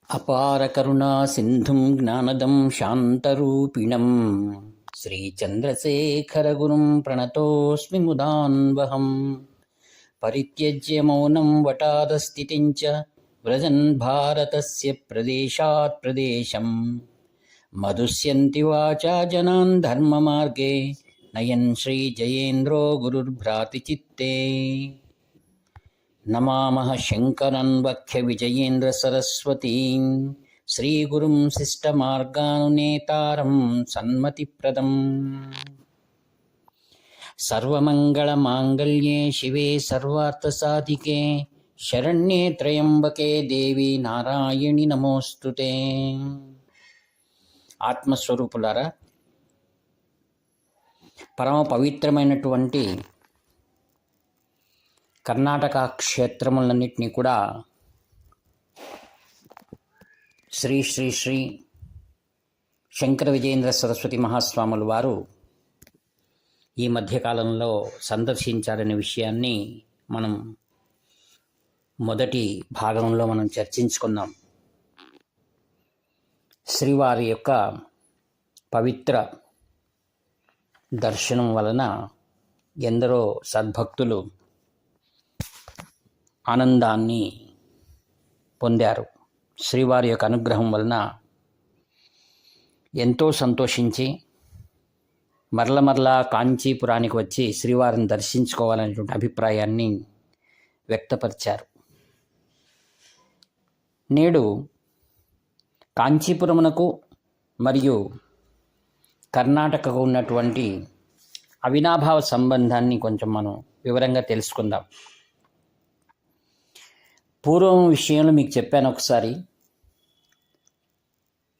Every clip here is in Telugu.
అపార కరుణా సింధుం జ్ఞానదం శాంతరూపిణం శ్రీచంద్రశేఖరగురుం ప్రణతోస్మి ముదాన్వహం. పరిత్యజ్య మౌనం వటాదస్థితిం చ వ్రజన్ భారతస్య ప్రదేశాత్ ప్రదేశం మధుస్యంతి వాచా జనాన్ ధర్మమార్గే నయన్ శ్రీజయేంద్రో గురుర్భ్రాతి చిత్తే. నమామః శంకరన్ వఖ్య విజయేంద్ర సరస్వతీం శ్రీగురుం శిష్టమార్గానునేతారం సన్మతిప్రదం. సర్వమంగళమాంగళ్యే శివే సర్వార్థసాధికే శరణ్యే త్రయంబకే దేవి నారాయణి నమోస్తుతే. ఆత్మస్వరూపులారా, పరమ పవిత్రమైనటువంటి కర్ణాటక క్షేత్రములన్నింటినీ కూడా శ్రీ శ్రీ శ్రీ శంకర విజయేంద్ర సరస్వతి మహాస్వాములు వారు ఈ మధ్యకాలంలో సందర్శించారనే విషయాన్ని మనం మొదటి భాగంలో మనం చర్చించుకుందాం. శ్రీవారి యొక్క పవిత్ర దర్శనం వలన ఎందరో సద్భక్తులు ఆనందాన్ని పొందారు. శ్రీవారి యొక్క అనుగ్రహం వలన ఎంతో సంతోషించి మరల కాంచీపురానికి వచ్చి శ్రీవారిని దర్శించుకోవాలనేటువంటి అభిప్రాయాన్ని వ్యక్తపరిచారు. నేడు కాంచీపురమునకు మరియు కర్ణాటకకు ఉన్నటువంటి అవినాభావ సంబంధాన్ని కొంచెం మనం వివరంగా తెలుసుకుందాం. పూర్వం విషయంలో మీకు చెప్పాను ఒకసారి.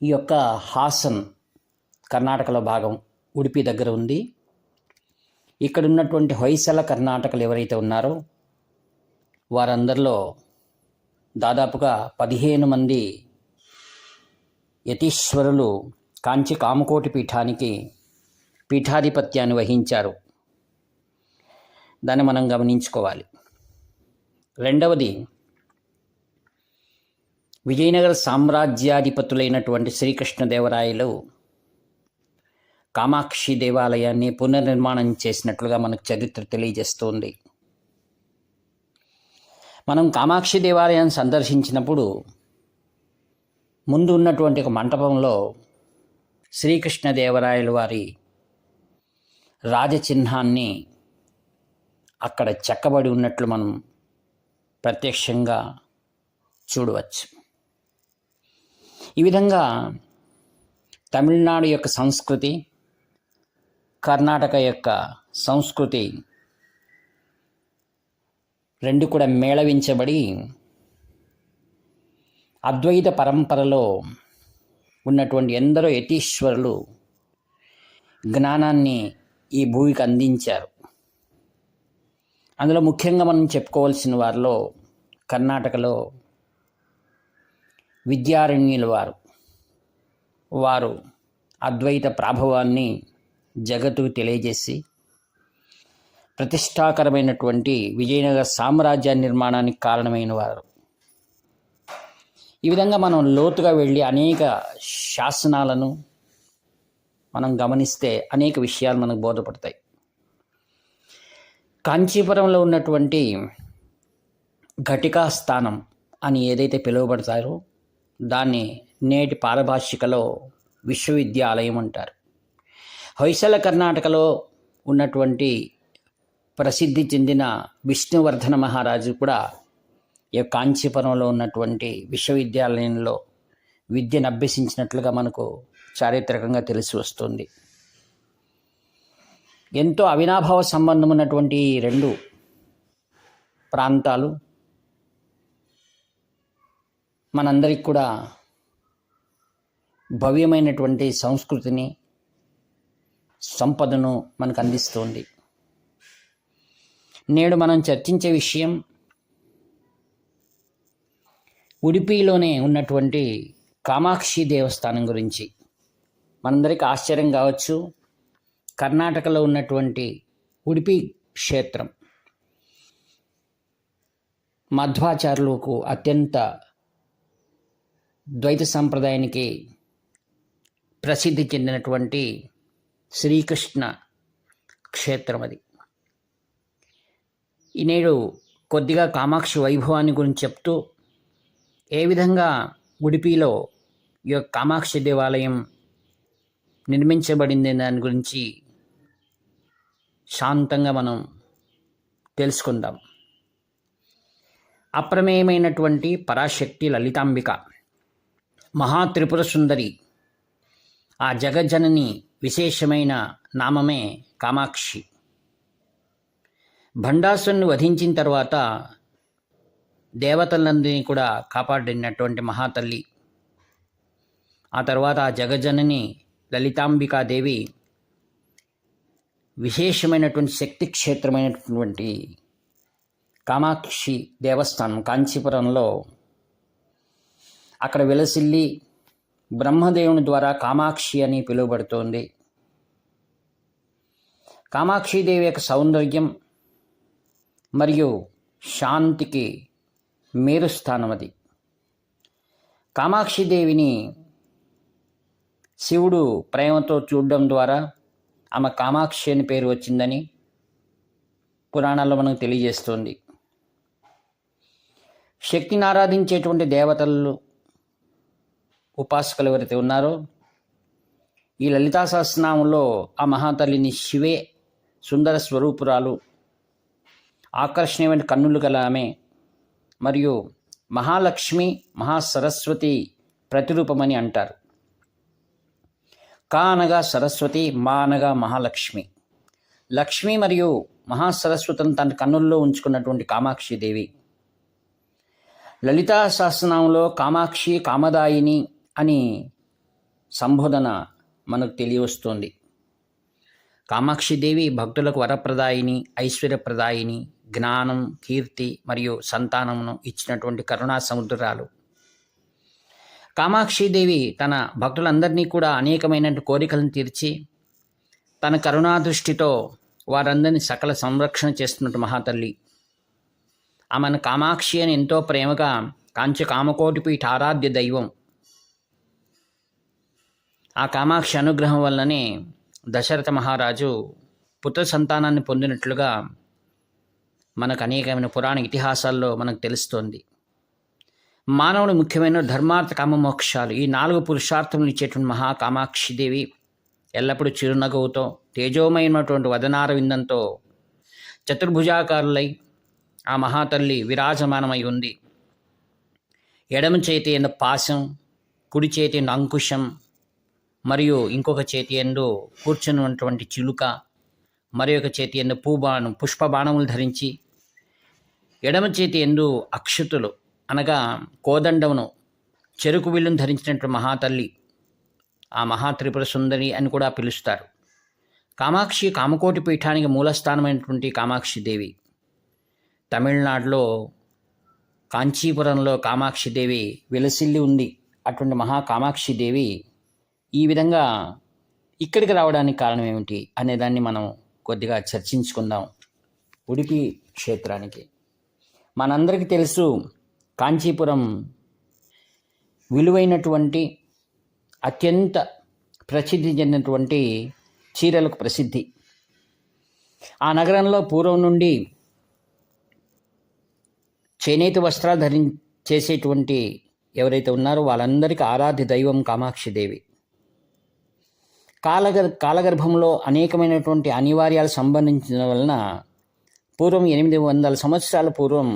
ఈ యొక్క హాసన్ కర్ణాటకలో భాగం ఉడిపి దగ్గర ఉంది. ఇక్కడ ఉన్నటువంటి హొయసల కర్ణాటకలు ఎవరైతే ఉన్నారో వారందరిలో దాదాపుగా 15 మంది యతీశ్వరులు కాంచి కామకోటి పీఠానికి పీఠాధిపత్యాన్ని వహించారు. దాన్ని మనం గమనించుకోవాలి. రెండవది, విజయనగర సామ్రాజ్యాధిపతులైనటువంటి శ్రీకృష్ణదేవరాయలు కామాక్షి దేవాలయాన్ని పునర్నిర్మాణం చేసినట్లుగా మనకు చరిత్ర తెలియజేస్తుంది. మనం కామాక్షి దేవాలయాన్ని సందర్శించినప్పుడు ముందు ఉన్నటువంటి ఒక మంటపంలో శ్రీకృష్ణదేవరాయలు వారి రాజచిహ్నాన్ని అక్కడ చెక్కబడి ఉన్నట్లు మనం ప్రత్యక్షంగా చూడవచ్చు. ఈ విధంగా తమిళనాడు యొక్క సంస్కృతి, కర్ణాటక యొక్క సంస్కృతి రెండు కూడా మేళవించబడి అద్వైత పరంపరలో ఉన్నటువంటి ఎందరో యతీశ్వరులు జ్ఞానాన్ని ఈ భూమికి అందించారు. అందులో ముఖ్యంగా మనం చెప్పుకోవాల్సిన వారిలో కర్ణాటకలో విద్యారణ్యుల వారు అద్వైత ప్రాభవాన్ని జగత్తుకు తెలియజేసి ప్రతిష్టాకరమైనటువంటి విజయనగర సామ్రాజ్య నిర్మాణానికి కారణమైన వారు. ఈ విధంగా మనం లోతుగా వెళ్ళి అనేక శాసనాలను మనం గమనిస్తే అనేక విషయాలు మనకు బోధపడతాయి. కాంచీపురంలో ఉన్నటువంటి ఘటికా స్థానం అని ఏదైతే పిలువబడతారో దాన్ని నేటి పారభాషికలో విశ్వవిద్యాలయం అంటారు. హొయసల కర్ణాటకలో ఉన్నటువంటి ప్రసిద్ధి చెందిన విష్ణువర్ధన మహారాజు కూడా ఈ కాంచీపురంలో ఉన్నటువంటి విశ్వవిద్యాలయంలో విద్యను అభ్యసించినట్లుగా మనకు చారిత్రకంగా తెలిసి వస్తుంది. ఎంతో అవినాభావ సంబంధం ఉన్నటువంటి ఈ రెండు ప్రాంతాలు మనందరికి కూడా భవ్యమైనటువంటి సంస్కృతిని, సంపదను మనకు అందిస్తుంది. నేడు మనం చర్చించే విషయం ఉడిపిలోనే ఉన్నటువంటి కామాక్షి దేవస్థానం గురించి. మనందరికీ ఆశ్చర్యం కావచ్చు, కర్ణాటకలో ఉన్నటువంటి ఉడిపి క్షేత్రం మధ్వాచార్యులకు అత్యంత ద్వైత సంప్రదాయానికి ప్రసిద్ధి చెందినటువంటి శ్రీకృష్ణ క్షేత్రం అది. నేడు కొద్దిగా కామాక్షి వైభవాన్ని గురించి చెప్తూ ఏ విధంగా ఉడిపిలో ఈ యొక్క కామాక్షి దేవాలయం నిర్మించబడింది దాని గురించి శాంతంగా మనం తెలుసుకుందాం. అప్రమేయమైనటువంటి పరాశక్తి లలితాంబిక, మహాత్రిపుర సుందరి, ఆ జగజ్జనని విశేషమైన నామమే కామాక్షి. భండాసురుని వధించిన తర్వాత దేవతలందరినీ కూడా కాపాడినటువంటి మహాతల్లి. ఆ తర్వాత ఆ జగజ్జనని లలితాంబికాదేవి విశేషమైనటువంటి శక్తి క్షేత్రమైనటువంటి కామాక్షి దేవస్థానం కాంచీపురంలో అక్కడ వెలసిల్లి బ్రహ్మదేవుని ద్వారా కామాక్షి అని పిలువబడుతోంది. కామాక్షిదేవి యొక్క సౌందర్యం మరియు శాంతికి మేరుస్థానం అది. కామాక్షిదేవిని శివుడు ప్రేమతో చూడడం ద్వారా ఆమె కామాక్షి అని పేరు వచ్చిందని పురాణాల్లో మనకు తెలియజేస్తుంది. శక్తిని ఆరాధించేటువంటి దేవతలు, ఉపాసకులు ఎవరైతే ఉన్నారో ఈ లలితా సహస్రనామంలో ఆ మహాతల్లిని శివే సుందర స్వరూపురాలు, ఆకర్షణీయమైన కన్నులు గల ఆమె మరియు మహాలక్ష్మి, మహాసరస్వతి ప్రతిరూపమని అంటారు. కా అనగా సరస్వతి, మా అనగా మహాలక్ష్మి. లక్ష్మి మరియు మహాసరస్వతిని తన కన్నుల్లో ఉంచుకున్నటువంటి కామాక్షిదేవి. లలితా సహస్రనామంలో కామాక్షి, కామదాయిని అని సంబోధన మనకు తెలియవస్తుంది. కామాక్షిదేవి భక్తులకు వరప్రదాయిని, ఐశ్వర్యప్రదాయిని, జ్ఞానం, కీర్తి మరియు సంతానమును ఇచ్చినటువంటి కరుణా సముద్రాలు. కామాక్షిదేవి తన భక్తులందరినీ కూడా అనేకమైన కోరికలను తీర్చి తన కరుణా దృష్టితో వారందరినీ సకల సంరక్షణ చేస్తున్నట్టు మహాతల్లి. ఆమెను కామాక్షి అని ఎంతో ప్రేమగా కామకోటి పీఠ ఆరాధ్య దైవం. ఆ కామాక్షి అనుగ్రహం వల్లనే దశరథ మహారాజు పుత్ర సంతానాన్ని పొందినట్లుగా మనకు అనేకమైన పురాణ ఇతిహాసాల్లో మనకు తెలుస్తోంది. మానవుని ముఖ్యమైన ధర్మార్థ కామ మోక్షాలు, ఈ 4 పురుషార్థములు ఇచ్చేటువంటి మహాకామాక్షిదేవి ఎల్లప్పుడూ చిరునగవుతో తేజోమయమైనటువంటి వదనార విందంతో చతుర్భుజాకారులై ఆ మహాతల్లి విరాజమానమై ఉంది. ఎడమ చేతి ఎందు పాశం, కుడి చేతి ఎందు అంకుశం మరియు ఇంకొక చేతి ఎందు కూర్చున్నటువంటి చిలుక, మరి ఒక చేతి ఎందు పుష్పబాణములు ధరించి, ఎడమ చేతి ఎందు అక్షతులు అనగా కోదండమును, చెరుకు విల్లును ధరించినటువంటి మహాతల్లి ఆ మహాత్రిపుర సుందరి అని కూడా పిలుస్తారు. కామాక్షి కామకోటి పీఠానికి మూలస్థానమైనటువంటి కామాక్షిదేవి. తమిళనాడులో కాంచీపురంలో కామాక్షిదేవి వెలసిల్లి ఉంది. అటువంటి మహాకామాక్షిదేవి ఈ విధంగా ఇక్కడికి రావడానికి కారణం ఏమిటి అనేదాన్ని మనం కొద్దిగా చర్చించుకుందాం. ఉడిపి క్షేత్రానికి మనందరికీ తెలుసు, కాంచీపురం విలువైనటువంటి అత్యంత ప్రసిద్ధి చెందినటువంటి చీరలకు ప్రసిద్ధి. ఆ నగరంలో పూర్వం నుండి చేనేత వస్త్రాలు చేసేటువంటి ఎవరైతే ఉన్నారో వాళ్ళందరికీ ఆరాధ్య దైవం కామాక్షిదేవి. కాలగర్భంలో అనేకమైనటువంటి అనివార్యాలు సంబంధించిన వలన పూర్వం 800 సంవత్సరాల పూర్వం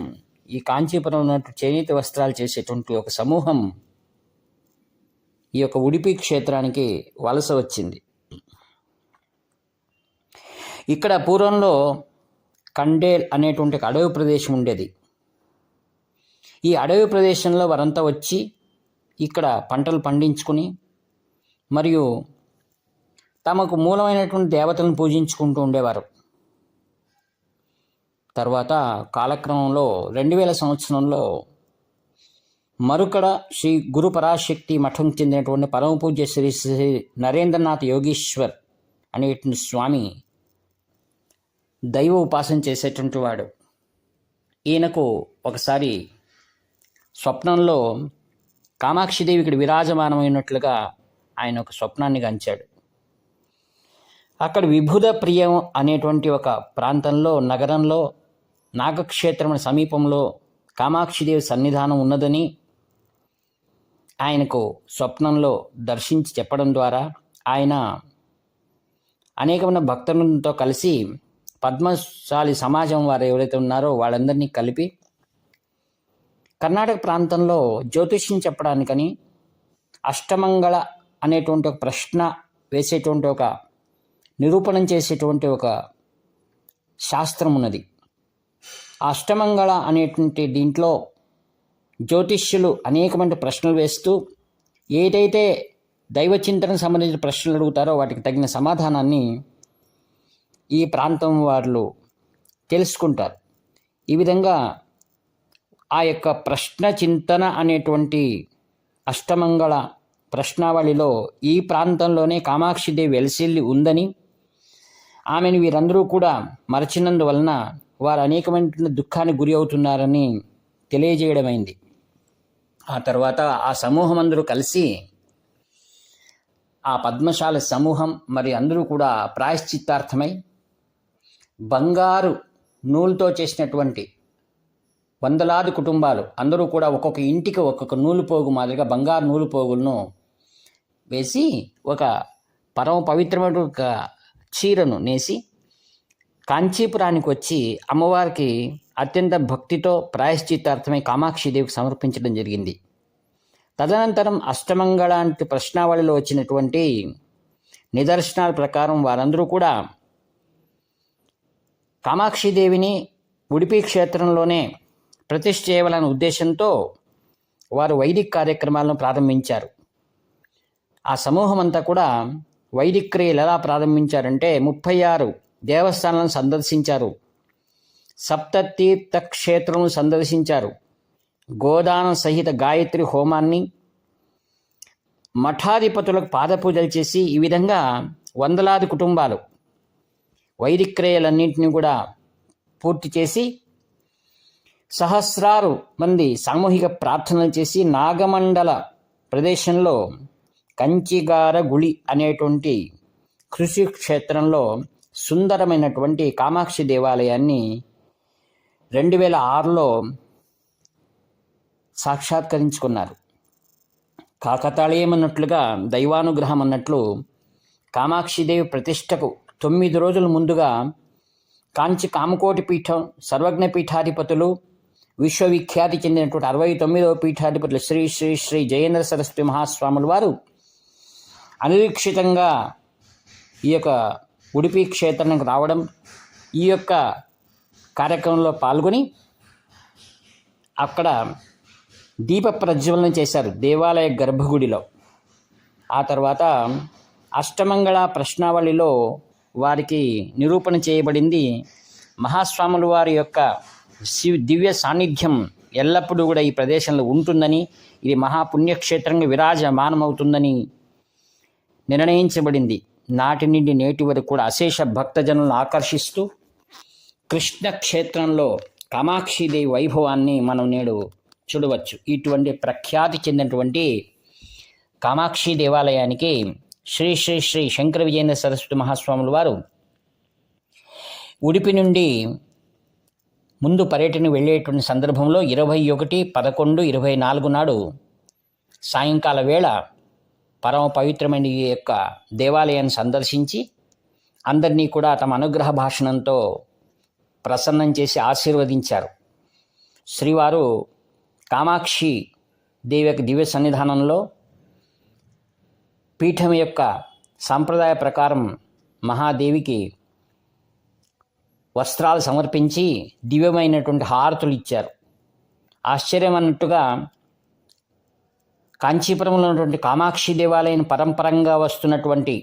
ఈ కాంచీపురం ఉన్నట్టు చేనేత వస్త్రాలు చేసేటువంటి ఒక సమూహం ఈ యొక్క ఉడిపి క్షేత్రానికి వలస వచ్చింది. ఇక్కడ పూర్వంలో కండేల్ అనేటువంటి ఒక అడవి ప్రదేశం ఉండేది. ఈ అడవి ప్రదేశంలో వారంతా వచ్చి ఇక్కడ పంటలు పండించుకుని మరియు తమకు మూలమైనటువంటి దేవతలను పూజించుకుంటూ ఉండేవారు. తర్వాత కాలక్రమంలో 2000 సంవత్సరంలో మరుకడ శ్రీ గురు పరాశక్తి మఠం చెందినటువంటి పరమ పూజ్య శ్రీ శ్రీ నరేంద్రనాథ్ యోగీశ్వర్ అనేటువంటి స్వామి దైవ ఉపాసన చేసేటువంటి వాడు. ఈయనకు ఒకసారి స్వప్నంలో కామాక్షిదేవి ఇక్కడ విరాజమానమైనట్లుగా ఆయన ఒక స్వప్నాన్ని గంచాడు. అక్కడ విభుద ప్రియం అనేటువంటి ఒక ప్రాంతంలో, నగరంలో, నాగక్షేత్రం సమీపంలో కామాక్షిదేవి సన్నిధానం ఉన్నదని ఆయనకు స్వప్నంలో దర్శించి చెప్పడం ద్వారా ఆయన అనేకమైన భక్తులతో కలిసి పద్మశాలి సమాజం వారు ఎవరైతే ఉన్నారో వాళ్ళందరినీ కలిపి కర్ణాటక ప్రాంతంలో జ్యోతిష్యం చెప్పడానికని అష్టమంగళ అనేటువంటి ఒక ప్రశ్న వేసేటువంటి ఒక నిరూపణం చేసేటువంటి ఒక శాస్త్రం ఉన్నది. ఆ అష్టమంగళ అనేటువంటి దీంట్లో జ్యోతిష్యులు అనేకమైన ప్రశ్నలు వేస్తూ ఏదైతే దైవచింతనకు సంబంధించిన ప్రశ్నలు అడుగుతారో వాటికి తగిన సమాధానాన్ని ఈ ప్రాంతం వాళ్ళు తెలుసుకుంటారు. ఈ విధంగా ఆ యొక్క ప్రశ్న చింతన అనేటువంటి అష్టమంగళ ప్రశ్నావళిలో ఈ ప్రాంతంలోనే కామాక్షిదేవి వెలసిల్లి ఉందని, ఆమెను వీరందరూ కూడా మరచినందువలన వారు అనేకమైన దుఃఖానికి గురి అవుతున్నారని తెలియజేయడమైంది. ఆ తర్వాత ఆ సమూహం అందరూ కలిసి, ఆ పద్మశాల సమూహం మరి అందరూ కూడా ప్రాయశ్చిత్తార్థమై బంగారు నూలుతో చేసినటువంటి వందలాది కుటుంబాలు అందరూ కూడా ఒక్కొక్క ఇంటికి ఒక్కొక్క నూలు పోగు మాదిరిగా బంగారు నూలు పోగులను వేసి ఒక పరమ పవిత్రమైన ఒక చీరను నేసి కాంచీపురానికి వచ్చి అమ్మవారికి అత్యంత భక్తితో ప్రాయశ్చిత్తార్థమై కామాక్షిదేవికి సమర్పించడం జరిగింది. తదనంతరం అష్టమంగళ అంటే ప్రశ్నావళిలో వచ్చినటువంటి నిదర్శనాల ప్రకారం వారందరూ కూడా కామాక్షిదేవిని ఉడిపి క్షేత్రంలోనే ప్రతిష్ఠ చేయాలనే ఉద్దేశంతో వారు వైదిక కార్యక్రమాలను ప్రారంభించారు. ఆ సమూహం అంతా కూడా వైదిక క్రియలు ఎలా ప్రారంభించారంటే 36 దేవస్థానాలను సందర్శించారు, సప్తతీర్థ క్షేత్రమును సందర్శించారు, గోదాన సహిత గాయత్రి హోమాన్ని, మఠాధిపతులకు పాదపూజలు చేసి ఈ విధంగా వందలాది కుటుంబాలు వైదిక క్రియలన్నింటినీ కూడా పూర్తి చేసి సహస్రారు మంది సామూహిక ప్రార్థనలు చేసి నాగమండల ప్రదేశంలో కంచిగార గుళి అనేటువంటి కృషి క్షేత్రంలో సుందరమైనటువంటి కామాక్షి దేవాలయాన్ని 2006లో సాక్షాత్కరించుకున్నారు. కాకతాళీయమన్నట్లుగా దైవానుగ్రహం అన్నట్లు కామాక్షిదేవి ప్రతిష్టకు 9 రోజుల ముందుగా కాంచి కామకోటి పీఠం సర్వజ్ఞ పీఠాధిపతులు, విశ్వవిఖ్యాతి చెందినటువంటి 69వ పీఠాధిపతులు శ్రీ శ్రీ శ్రీ జయేంద్ర సరస్వతి మహాస్వాముల వారు అనిరీక్షితంగా ఈ యొక్క ఉడిపి క్షేత్రానికి రావడం, ఈ యొక్క కార్యక్రమంలో పాల్గొని అక్కడ దీప ప్రజ్వలన చేశారు దేవాలయ గర్భగుడిలో. ఆ తర్వాత అష్టమంగళ ప్రశ్నావళిలో వారికి నిరూపణ చేయబడింది. మహాస్వాముల వారి యొక్క దివ్య సాన్నిధ్యం ఎల్లప్పుడూ కూడా ఈ ప్రదేశంలో ఉంటుందని, ఇది మహాపుణ్యక్షేత్రంగా విరాజమానమవుతుందని నిర్ణయించబడింది. నాటి నుండి నేటి వరకు కూడా అశేష భక్తజనులను ఆకర్షిస్తూ కృష్ణక్షేత్రంలో కామాక్షిదేవి వైభవాన్ని మనం నేడు చూడవచ్చు. ఇటువంటి ప్రఖ్యాతి చెందినటువంటి కామాక్షి దేవాలయానికి శ్రీ శ్రీ శ్రీ శంకర విజయేంద్ర సరస్వతి మహాస్వాముల వారు ఉడిపి నుండి ముందు పర్యటన వెళ్ళేటువంటి సందర్భంలో 21/11/24 నాడు సాయంకాల వేళ పరమ పవిత్రమైన ఈ యొక్క దేవాలయాన్ని సందర్శించి అందరినీ కూడా తమ అనుగ్రహ భాషణంతో ప్రసన్నం చేసి ఆశీర్వదించారు. శ్రీవారు కామాక్షి దేవి యొక్క దివ్య సన్నిధానంలో పీఠం యొక్క సాంప్రదాయ ప్రకారం మహాదేవికి వస్త్రాలు సమర్పించి దివ్యమైనటువంటి హారతులు ఇచ్చారు. ఆశ్చర్యం అన్నట్టుగా కాంచీపురంలో ఉన్నటువంటి కామాక్షి దేవాలయం పరంపరంగా వస్తున్నటువంటి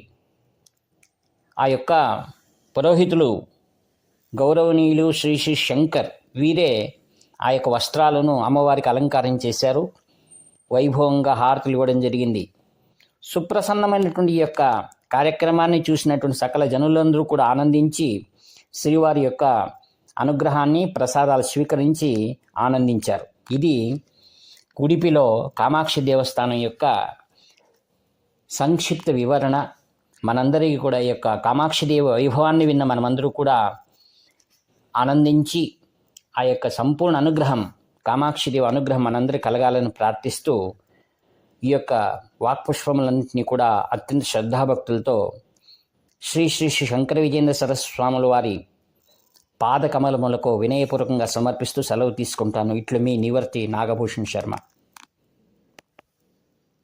ఆ యొక్క పురోహితులు గౌరవనీయులు శ్రీ శ్రీ శంకర్ వీరే ఆ యొక్క వస్త్రాలను అమ్మవారికి అలంకారం చేశారు. వైభవంగా హారతులు ఇవ్వడం జరిగింది. సుప్రసన్నమైనటువంటి ఈ యొక్క కార్యక్రమాన్ని చూసినటువంటి సకల జనులందరూ కూడా ఆనందించి శ్రీవారి యొక్క అనుగ్రహాన్ని ప్రసాదాలు స్వీకరించి ఆనందించారు. ఇది ఉడిపిలో కామాక్షి దేవస్థానం యొక్క సంక్షిప్త వివరణ, మనందరికీ కూడా ఈ యొక్క కామాక్షి దేవ వైభవాన్ని విన్న మనమందరూ కూడా ఆనందించి ఆ యొక్క సంపూర్ణ అనుగ్రహం, కామాక్షిదేవి అనుగ్రహం మనందరికీ కలగాలని ప్రార్థిస్తూ ఈ యొక్క వాక్పుష్పములన్నింటినీ కూడా అత్యంత శ్రద్ధాభక్తులతో శ్రీ శ్రీ శ్రీ శంకర విజయేంద్ర సరస్వతి స్వాముల వారి పాదకమలములకు వినయపూర్వకంగా సమర్పిస్తూ సెలవు తీసుకుంటాను. ఇట్లు మీ నివర్తి నాగభూషణ్ శర్మ.